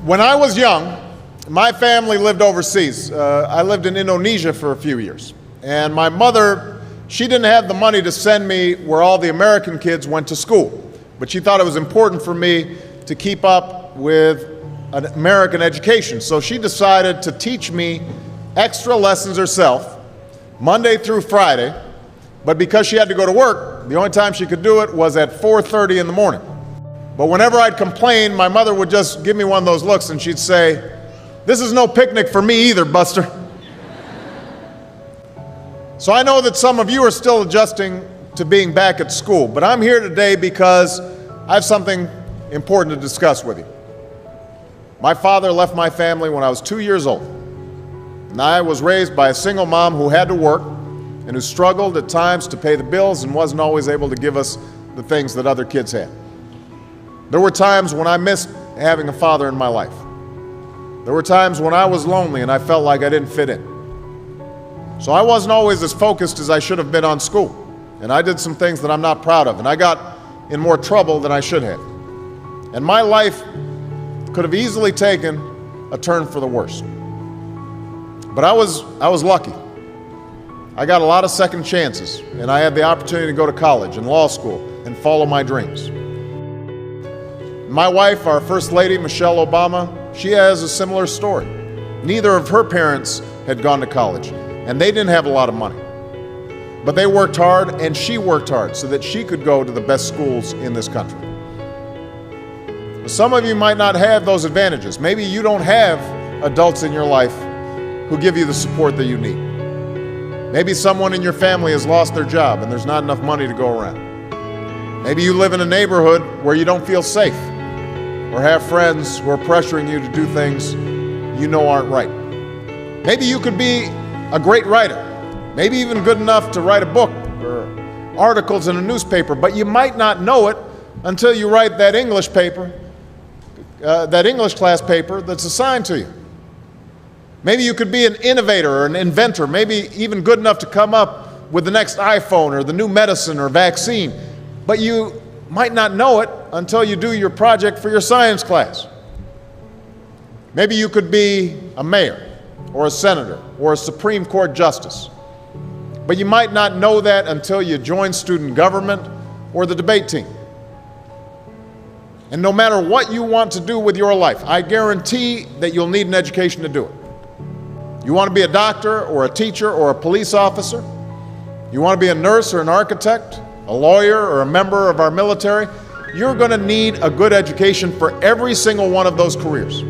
When I was young, my family lived overseas. I lived in Indonesia for a few years. And my mother, she didn't have the money to send me where all the American kids went to school. But she thought it was important for me to keep up with an American education. So she decided to teach me extra lessons herself, Monday through Friday. But because she had to go to work, the only time she could do it was at 4:30 in the morning. But whenever I'd complain, my mother would just give me one of those looks and she'd say, "This is no picnic for me either, Buster." So I know that some of you are still adjusting to being back at school, but I'm here today because I have something important to discuss with you. My father left my family when I was 2 years old, and I was raised by a single mom who had to work and who struggled at times to pay the bills and wasn't always able to give us the things that other kids had. There were times when I missed having a father in my life. There were times when I was lonely and I felt like I didn't fit in. So I wasn't always as focused as I should have been on school. And I did some things that I'm not proud of. And I got in more trouble than I should have. And my life could have easily taken a turn for the worse. But I was lucky. I got a lot of second chances. And I had the opportunity to go to college and law school and follow my dreams. My wife, our First Lady, Michelle Obama, she has a similar story. Neither of her parents had gone to college, and they didn't have a lot of money. But they worked hard, and she worked hard so that she could go to the best schools in this country. Some of you might not have those advantages. Maybe you don't have adults in your life who give you the support that you need. Maybe someone in your family has lost their job, and there's not enough money to go around. Maybe you live in a neighborhood where you don't feel safe, or have friends who are pressuring you to do things you know aren't right. Maybe you could be a great writer, maybe even good enough to write a book or articles in a newspaper, but you might not know it until you write that English paper, that English class paper that's assigned to you. Maybe you could be an innovator or an inventor, maybe even good enough to come up with the next iPhone or the new medicine or vaccine, but you might not know it until you do your project for your science class. Maybe you could be a mayor or a senator or a Supreme Court justice, but you might not know that until you join student government or the debate team. And no matter what you want to do with your life, I guarantee that you'll need an education to do it. You want to be a doctor or a teacher or a police officer? You want to be a nurse or an architect, a lawyer or a member of our military? You're going to need a good education for every single one of those careers.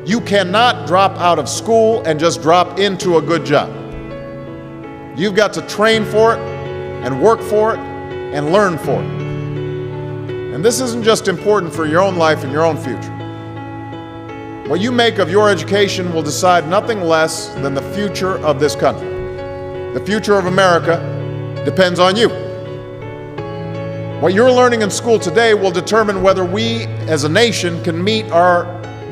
You cannot drop out of school and just drop into a good job. You've got to train for it and work for it and learn for it. And this isn't just important for your own life and your own future. What you make of your education will decide nothing less than the future of this country. The future of America depends on you. What you're learning in school today will determine whether we as a nation can meet our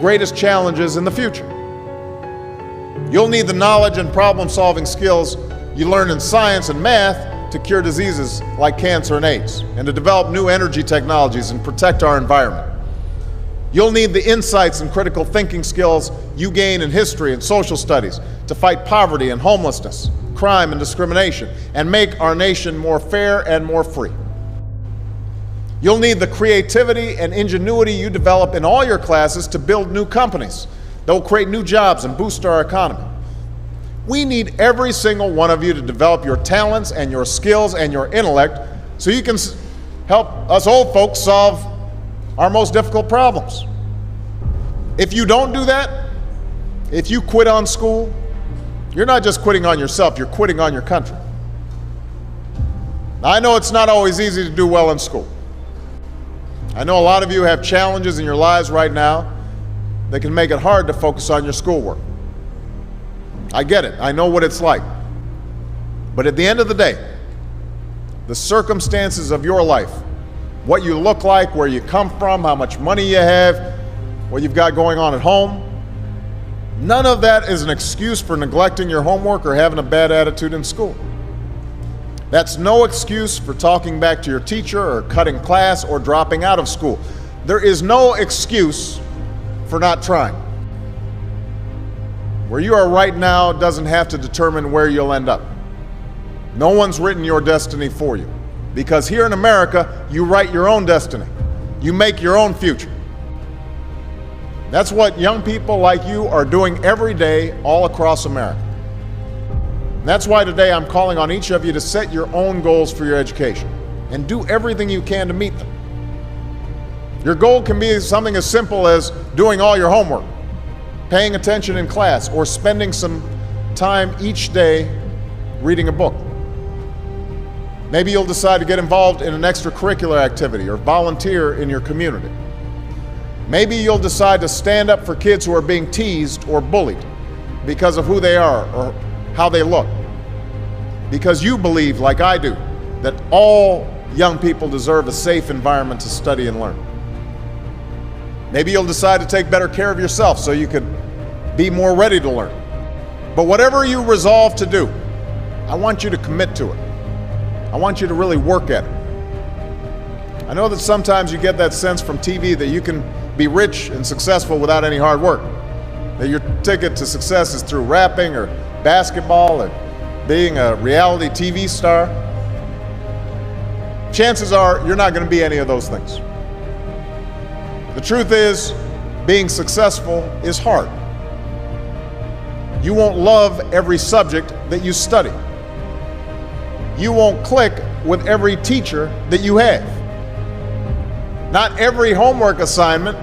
greatest challenges in the future. You'll need the knowledge and problem-solving skills you learn in science and math to cure diseases like cancer and AIDS, and to develop new energy technologies and protect our environment. You'll need the insights and critical thinking skills you gain in history and social studies to fight poverty and homelessness, crime and discrimination, and make our nation more fair and more free. You'll need the creativity and ingenuity you develop in all your classes to build new companies that will create new jobs and boost our economy. We need every single one of you to develop your talents and your skills and your intellect so you can help us old folks solve our most difficult problems. If you don't do that, if you quit on school, you're not just quitting on yourself, you're quitting on your country. Now, I know it's not always easy to do well in school. I know a lot of you have challenges in your lives right now that can make it hard to focus on your schoolwork. I get it. I know what it's like. But at the end of the day, the circumstances of your life, what you look like, where you come from, how much money you have, what you've got going on at home, none of that is an excuse for neglecting your homework or having a bad attitude in school. That's no excuse for talking back to your teacher or cutting class or dropping out of school. There is no excuse for not trying. Where you are right now doesn't have to determine where you'll end up. No one's written your destiny for you. Because here in America, you write your own destiny. You make your own future. That's what young people like you are doing every day all across America. And that's why today I'm calling on each of you to set your own goals for your education and do everything you can to meet them. Your goal can be something as simple as doing all your homework, paying attention in class, or spending some time each day reading a book. Maybe you'll decide to get involved in an extracurricular activity or volunteer in your community. Maybe you'll decide to stand up for kids who are being teased or bullied because of who they are or how they look. Because you believe, like I do, that all young people deserve a safe environment to study and learn. Maybe you'll decide to take better care of yourself so you could be more ready to learn. But whatever you resolve to do, I want you to commit to it. I want you to really work at it. I know that sometimes you get that sense from TV that you can be rich and successful without any hard work. That your ticket to success is through rapping or basketball or being a reality TV star. Chances are you're not going to be any of those things. The truth is, being successful is hard. You won't love every subject that you study. You won't click with every teacher that you have. Not every homework assignment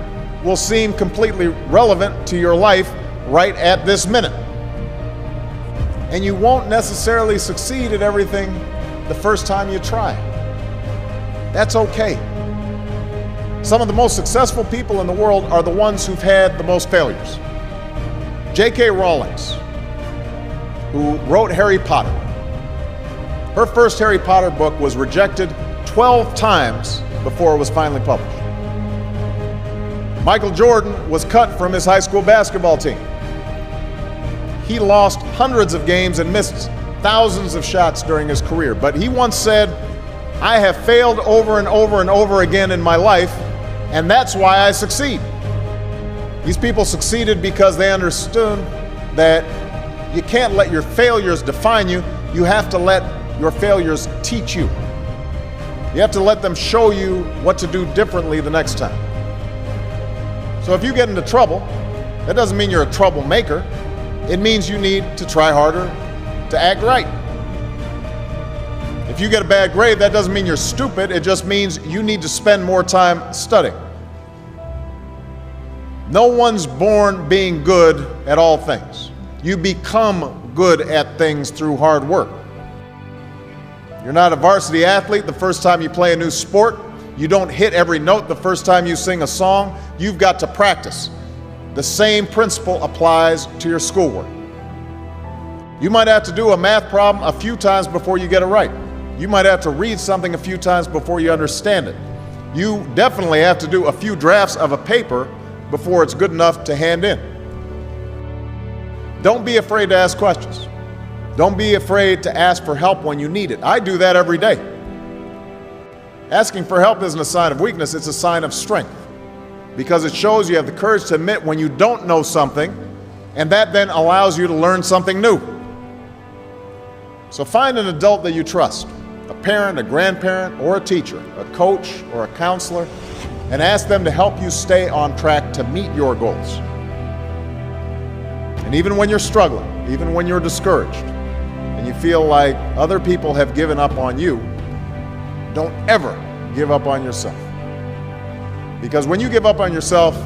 will seem completely relevant to your life right at this minute. And you won't necessarily succeed at everything the first time you try. That's okay. Some of the most successful people in the world are the ones who've had the most failures. J.K. Rowling, who wrote Harry Potter. Her first Harry Potter book was rejected 12 times before it was finally published. Michael Jordan was cut from his high school basketball team. He lost hundreds of games and missed thousands of shots during his career. But he once said, "I have failed over and over and over again in my life, and that's why I succeed." These people succeeded because they understood that you can't let your failures define you. You have to let your failures teach you. You have to let them show you what to do differently the next time. So if you get into trouble, that doesn't mean you're a troublemaker. It means you need to try harder to act right. If you get a bad grade, that doesn't mean you're stupid. It just means you need to spend more time studying. No one's born being good at all things. You become good at things through hard work. You're not a varsity athlete the first time you play a new sport. You don't hit every note the first time you sing a song. You've got to practice. The same principle applies to your schoolwork. You might have to do a math problem a few times before you get it right. You might have to read something a few times before you understand it. You definitely have to do a few drafts of a paper before it's good enough to hand in. Don't be afraid to ask questions. Don't be afraid to ask for help when you need it. I do that every day. Asking for help isn't a sign of weakness, it's a sign of strength. Because it shows you have the courage to admit when you don't know something, and that then allows you to learn something new. So find an adult that you trust, a parent, a grandparent, or a teacher, a coach, or a counselor, and ask them to help you stay on track to meet your goals. And even when you're struggling, even when you're discouraged, and you feel like other people have given up on you, don't ever give up on yourself. Because when you give up on yourself,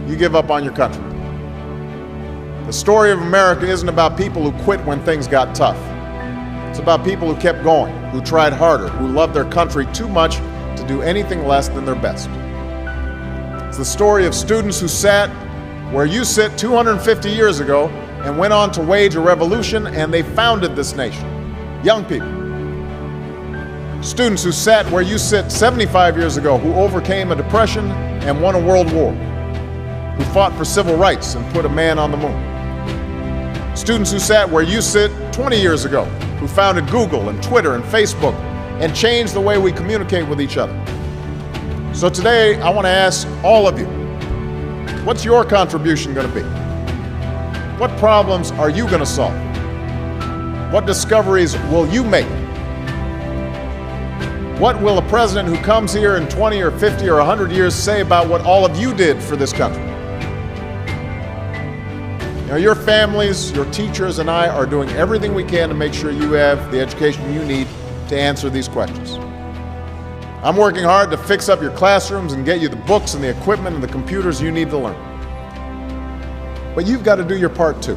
you give up on your country. The story of America isn't about people who quit when things got tough. It's about people who kept going, who tried harder, who loved their country too much to do anything less than their best. It's the story of students who sat where you sit 250 years ago and went on to wage a revolution, and they founded this nation. Young people. Students who sat where you sit 75 years ago, who overcame a depression and won a world war, who fought for civil rights and put a man on the moon. Students who sat where you sit 20 years ago, who founded Google and Twitter and Facebook and changed the way we communicate with each other. So today, I want to ask all of you, what's your contribution going to be? What problems are you going to solve? What discoveries will you make? What will a president who comes here in 20 or 50 or 100 years say about what all of you did for this country? You know, your families, your teachers, and I are doing everything we can to make sure you have the education you need to answer these questions. I'm working hard to fix up your classrooms and get you the books and the equipment and the computers you need to learn. But you've got to do your part too.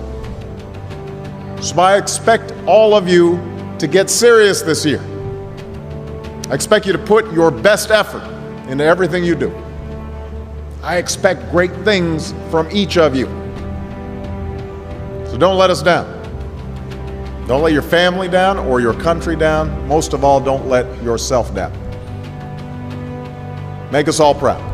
So I expect all of you to get serious this year. I expect you to put your best effort into everything you do. I expect great things from each of you. So don't let us down. Don't let your family down or your country down. Most of all, don't let yourself down. Make us all proud.